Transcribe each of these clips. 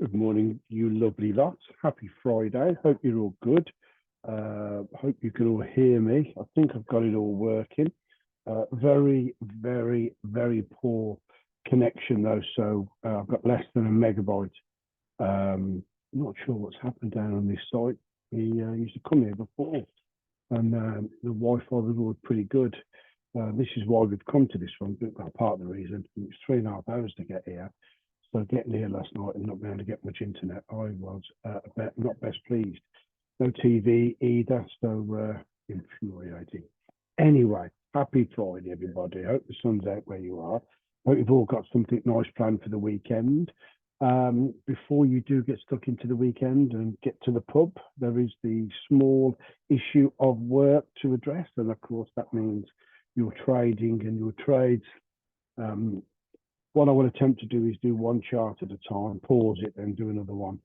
Good morning, you lovely lots. Happy Friday. Hope you're all good. Hope you can all hear me. I think I've got it all working. Very, very, very poor connection though. So I've got less than a megabyte. Not sure what's happened down on this site. He used to come here before, and the Wi-Fi was always pretty good. This is why we've come to this one. Part of the reason it's 3.5 hours to get here. So getting here last night and not being able to get much internet, I was not best pleased. No TV either, so infuriating. Anyway, happy Friday, everybody. Hope the sun's out where you are. Hope you've all got something nice planned for the weekend. Before you do get stuck into the weekend and get to the pub, there is the small issue of work to address. And of course, that means your trading and your trades. What I will attempt to do is do one chart at a time, pause it, then do another one.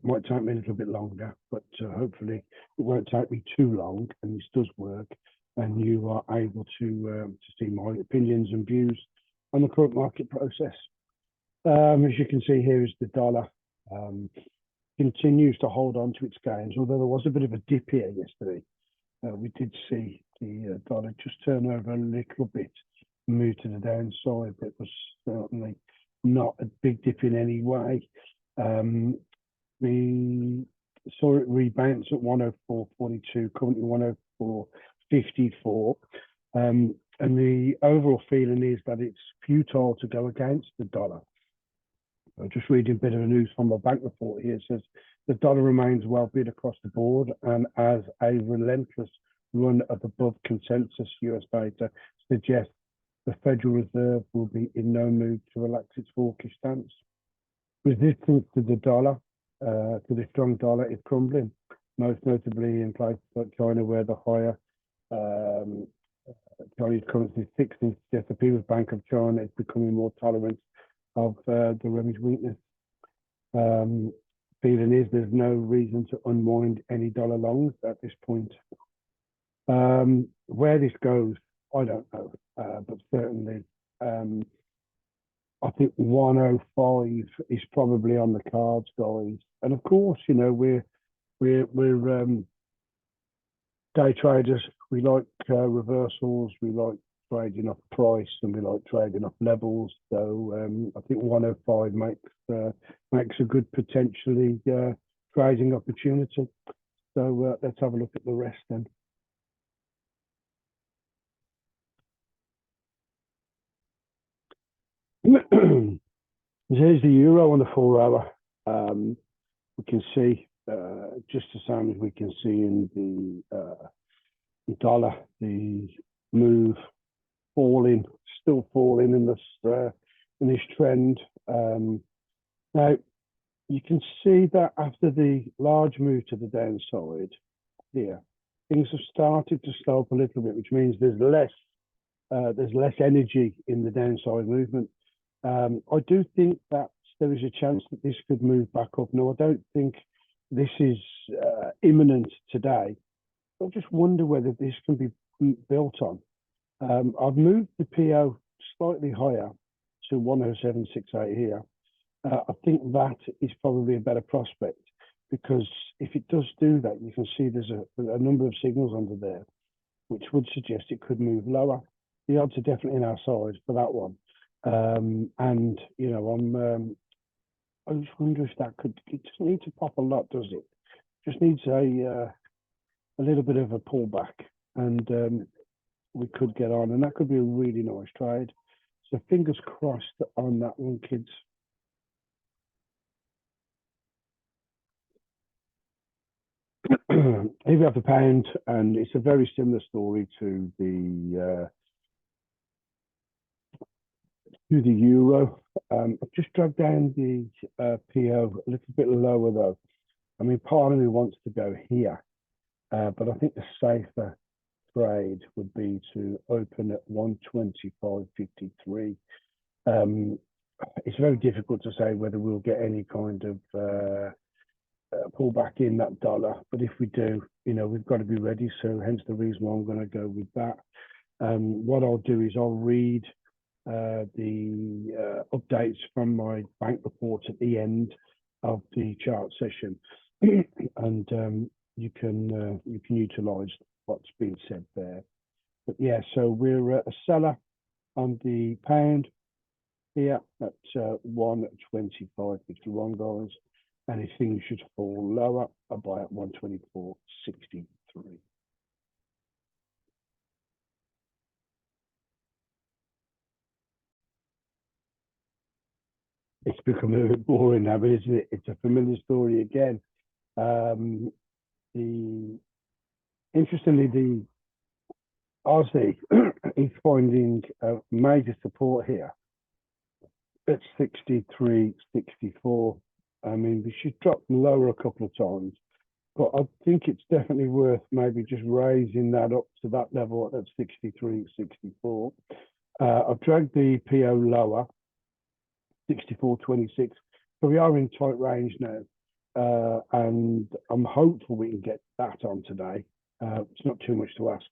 Might take me a little bit longer, but hopefully it won't take me too long, and this does work, and you are able to see my opinions and views on the current market process. As you can see here is the dollar. Continues to hold on to its gains, although there was a bit of a dip here yesterday. We did see the dollar just turn over a little bit, move to the downside, but it was certainly not a big dip in any way. We saw it rebounce at 104.42, currently 104.54. And the overall feeling is that it's futile to go against the dollar. I'm just reading a bit of news from a bank report here. It says the dollar remains well bid across the board and as a relentless run of above consensus US data suggests the Federal Reserve will be in no mood to relax its hawkish stance. Resistance to the dollar, to the strong dollar, is crumbling, most notably in places like China, where the higher Chinese currency is fixed and suggests the People's Bank of China is becoming more tolerant of the renminbi's weakness. Feeling is there's no reason to unwind any dollar longs at this point. Where this goes, I don't know, but certainly I think 105 is probably on the cards, guys. And of course, you know, we're day traders. We like reversals. We like trading off price, and we like trading off levels. So I think 105 makes a good potentially trading opportunity. So let's have a look at the rest then. Here's the euro on the 4 hour. We can see just the same as we can see in the dollar, the move falling, still falling in this trend. Now you can see that after the large move to the downside here, things have started to slope a little bit, which means there's less energy in the downside movement. I do think that there is a chance that this could move back up. No, I don't think this is imminent today. I just wonder whether this can be built on. I've moved the PO slightly higher to 107.68 here. I think that is probably a better prospect, because if it does do that, you can see there's a number of signals under there, which would suggest it could move lower. The odds are definitely in our side for that one. And you know, I just wonder if that could. It doesn't need to pop a lot, does it? Just needs a little bit of a pullback, and we could get on, and that could be a really nice trade. So fingers crossed on that one, kids. Here we have the pound, and it's a very similar story to the euro. I've just dragged down the PO a little bit lower though. I mean, part of me wants to go here, but I think the safer trade would be to open at 125.53. It's very difficult to say whether we'll get any kind of pullback in that dollar, but if we do, you know, we've got to be ready. So hence the reason why I'm going to go with that. What I'll do is I'll read the updates from my bank report at the end, of the chart session, and you can utilize what's been said there. But yeah, so we're a seller on the pound here at 125.51 dollars. Anything should fall lower. I buy at 124.63. It's become a bit boring now, but isn't it? It's a familiar story again. Interestingly, the Aussie is finding major support here at 63.64. I mean, we should drop lower a couple of times, but I think it's definitely worth maybe just raising that up to that level at 63.64. I've dragged the PO lower, 64.26. So we are in tight range now. And I'm hopeful we can get that on today. It's not too much to ask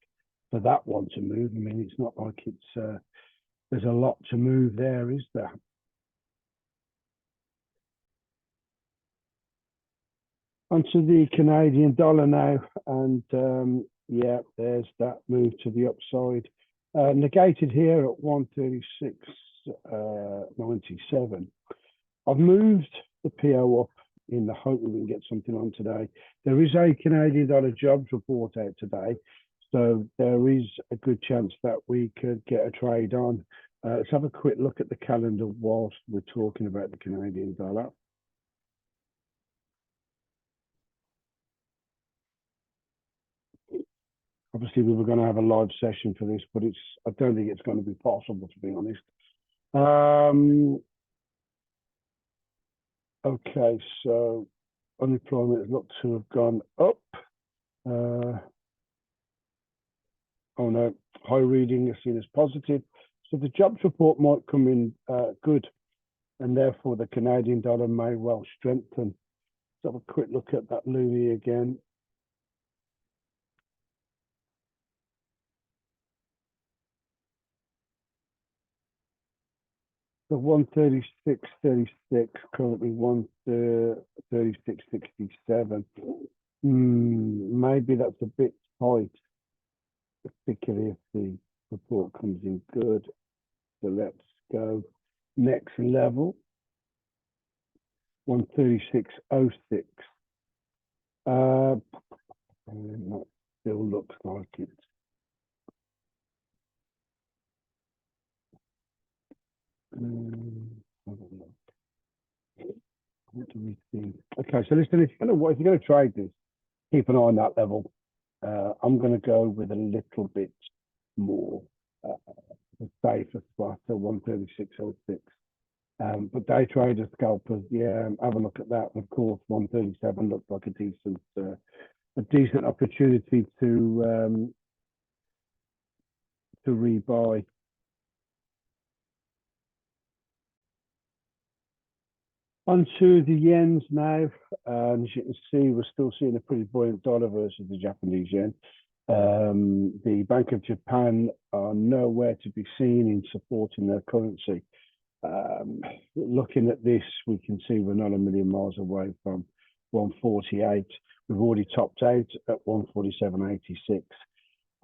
for that one to move. I mean, it's not like there's a lot to move there, is there? Onto the Canadian dollar now, and yeah, there's that move to the upside. Negated here at 136.97. I've moved the PO up in the hope that we can get something on today. There is a Canadian dollar jobs report out today, so there is a good chance that we could get a trade on. Let's have a quick look at the calendar whilst we're talking about the Canadian dollar. Obviously, we were going to have a live session for this, but I don't think it's going to be possible, to be honest. Okay, so unemployment looks to have gone up. Oh no, high reading is seen as positive. So the jobs report might come in good, and therefore the Canadian dollar may well strengthen. Let's have a quick look at that loonie again. The 136.36, currently 136.67. Maybe that's a bit tight, particularly if the report comes in good. So let's go next level, 136.06. That still looks like it's what do we think? Okay, so listen, if you're going to trade this, keep an eye on that level. I'm going to go with a little bit more safer spot at 136.06. But day traders, scalpers, yeah, have a look at that. Of course, 137 looks like a decent opportunity to rebuy. Onto the yens now. As you can see, we're still seeing a pretty buoyant dollar versus the Japanese yen. The Bank of Japan are nowhere to be seen in supporting their currency. Looking at this, we can see we're not a million miles away from 148. We've already topped out at 147.86.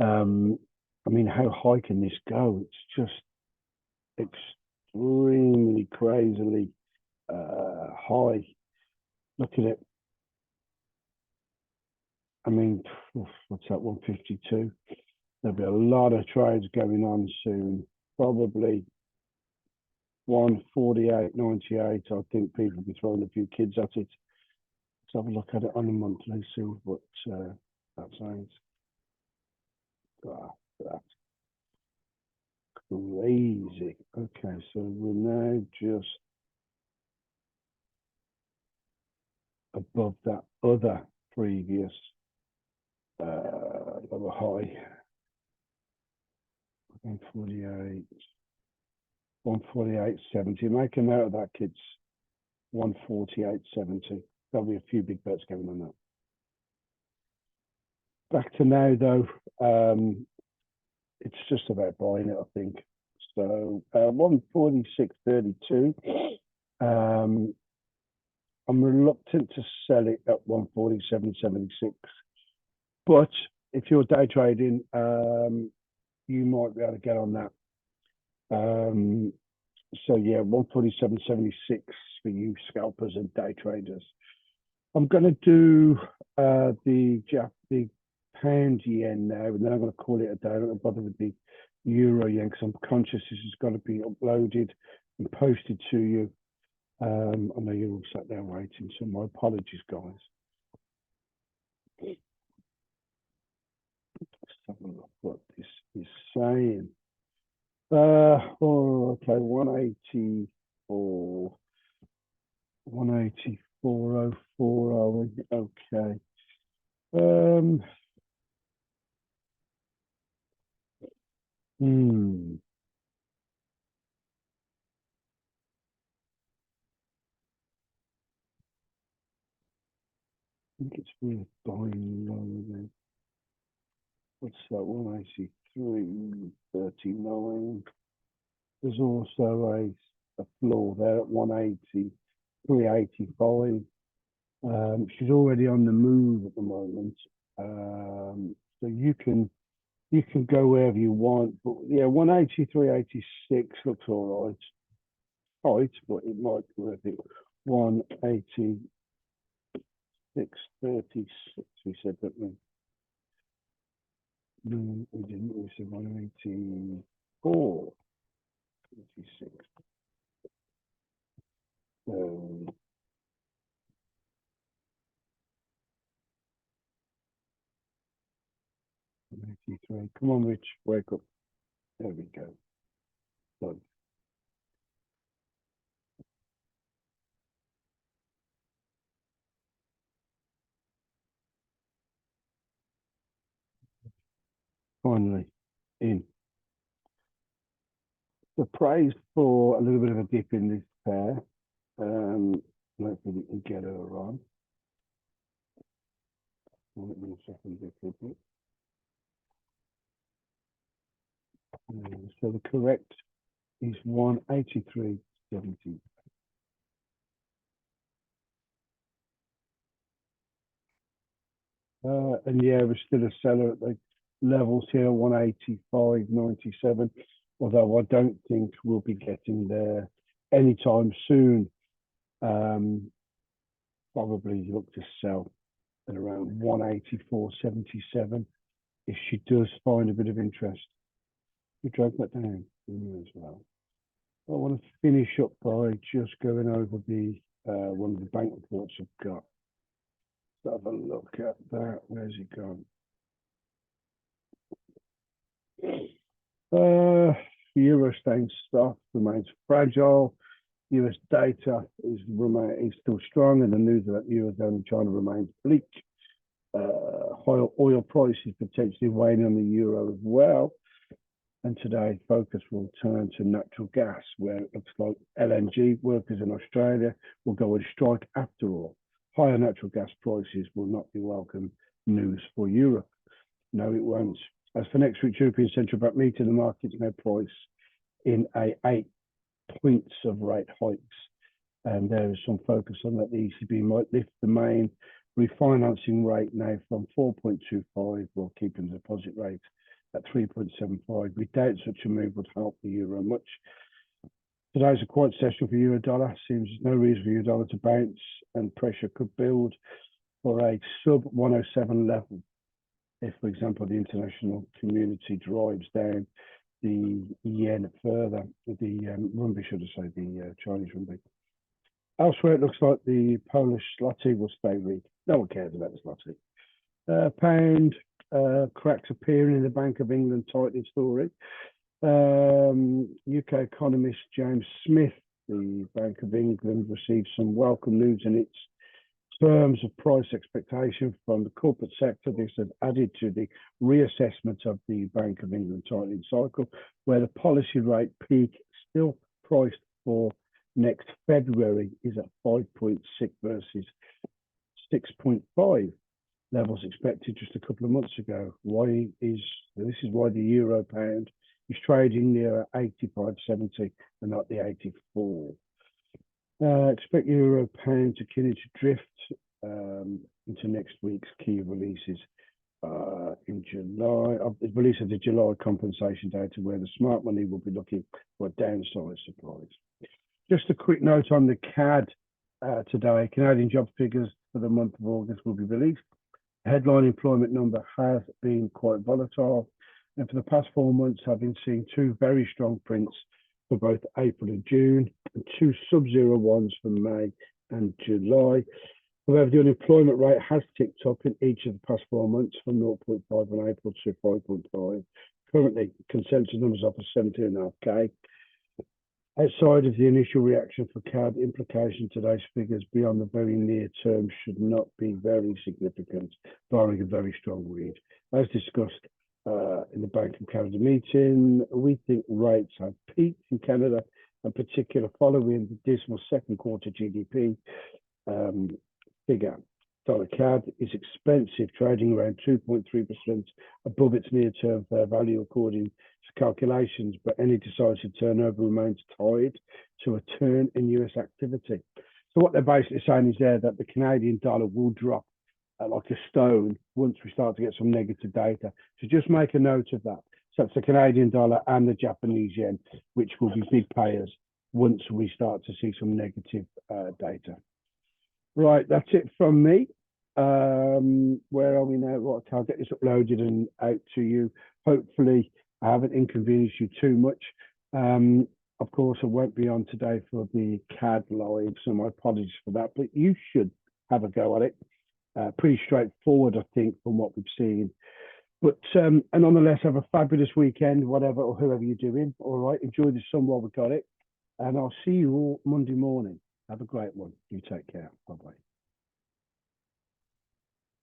I mean, how high can this go? It's just extremely crazily high. Look at it. I mean, what's that, 152? There'll be a lot of trades going on soon. Probably 148.98. I think people will be throwing a few kids at it. Let's have a look at it on a monthly, see what that says. That's crazy. Okay, so we're now just above that other previous lower high. 148.70. Make a note of that, kids. 148.70. There'll be a few big bets going on that. Back to now, though. It's just about buying it, I think. So 146.32. I'm reluctant to sell it at 147.76. But if you're day trading, you might be able to get on that. So yeah, 147.76 for you scalpers and day traders. I'm going to do the pound yen now, and then I'm going to call it a day. I'm not going to bother with the euro yen because I'm conscious this has got to be uploaded and posted to you. I know you're all sat there waiting, so my apologies, guys. Let's have a look what this is saying. Oh, okay, 184, 184.04 are we? Okay. Hmm. I think it's worth buying lower then. What's that? 183.39. There's also a floor there at 180, 385. She's already on the move at the moment. So you can go wherever you want. But yeah, 180, 386 looks all right. Tight, but it might be worth it. 186.36 we said, didn't we? No, we didn't. We said 184. 86. 83. Come on, Rich, wake up. There we go. Done. Finally, in. The praise for a little bit of a dip in this pair. Hopefully we can get her on. Let me second dip with it. So the correct is 183.70. And yeah, we're still a seller at the levels here, 185.97. Although I don't think we'll be getting there anytime soon. Probably look to sell at around 184.77 if she does find a bit of interest. We drag that down as well. I want to finish up by just going over the one of the bank reports I've got. Let's have a look at that. Where's it gone? Euro staying stock remains fragile. US data is still strong, and the news about Eurozone and China remains bleak. High oil prices potentially weighing on the euro as well. And today, focus will turn to natural gas, where it looks like LNG workers in Australia will go on strike after all. Higher natural gas prices will not be welcome news for Europe. No, it won't. As for next week's European Central Bank meeting, the market's now priced in 8 points of rate hikes. And there is some focus on that. The ECB might lift the main refinancing rate now from 4.25 while keeping the deposit rate at 3.75. We doubt such a move would help the euro much. Today's a quiet session for euro dollar. Seems there's no reason for euro dollar to bounce, and pressure could build for a sub 107 level if, for example, the international community drives down the yen further, the renminbi, should I say, the Chinese renminbi. Elsewhere, it looks like the Polish zloty will stay weak. No one cares about the zloty. Pound cracks appearing in the Bank of England tightening story. UK economist James Smith, the Bank of England, received some welcome news in its terms of price expectation from the corporate sector. This has added to the reassessment of the Bank of England tightening cycle, where the policy rate peak still priced for next February is at 5.6 versus 6.5 levels expected just a couple of months ago. This is why the euro pound is trading near 85.70 and not the 84. Expect euro pound to continue to drift into next week's key releases in July. The release of the July compensation data, where the smart money will be looking for a downside surprise. Just a quick note on the CAD today. Canadian job figures for the month of August will be released. The headline employment number has been quite volatile, and for the past 4 months, I've been seeing two very strong prints for both April and June, and two sub-zero ones for May and July. However, the unemployment rate has ticked up in each of the past 4 months from 0.5 in April to 5.5. Currently, consensus numbers are for 17.5k. Outside of the initial reaction for CAD, implication today's figures beyond the very near term should not be very significant, barring a very strong read. As discussed in the Bank of Canada meeting, we think rates have peaked in Canada, in particular following the dismal second quarter GDP figure. Dollar CAD is expensive, trading around 2.3% above its near-term fair value according to calculations, but any decisive turnover remains tied to a turn in US activity. So what they're basically saying is there that the Canadian dollar will drop like a stone once we start to get some negative data. So just make a note of that. So it's the Canadian dollar and the Japanese yen, which will be big payers once we start to see some negative data. Right, that's it from me. Where are we now? Right, I'll get this uploaded and out to you. Hopefully, I haven't inconvenienced you too much. Of course, I won't be on today for the CAD live, so my apologies for that. But you should have a go at it. Pretty straightforward, I think, from what we've seen. But and nonetheless, have a fabulous weekend, whatever or whoever you're doing. All right, enjoy the sun while we got it, and I'll see you all Monday morning. Have a great one. You take care. Bye bye.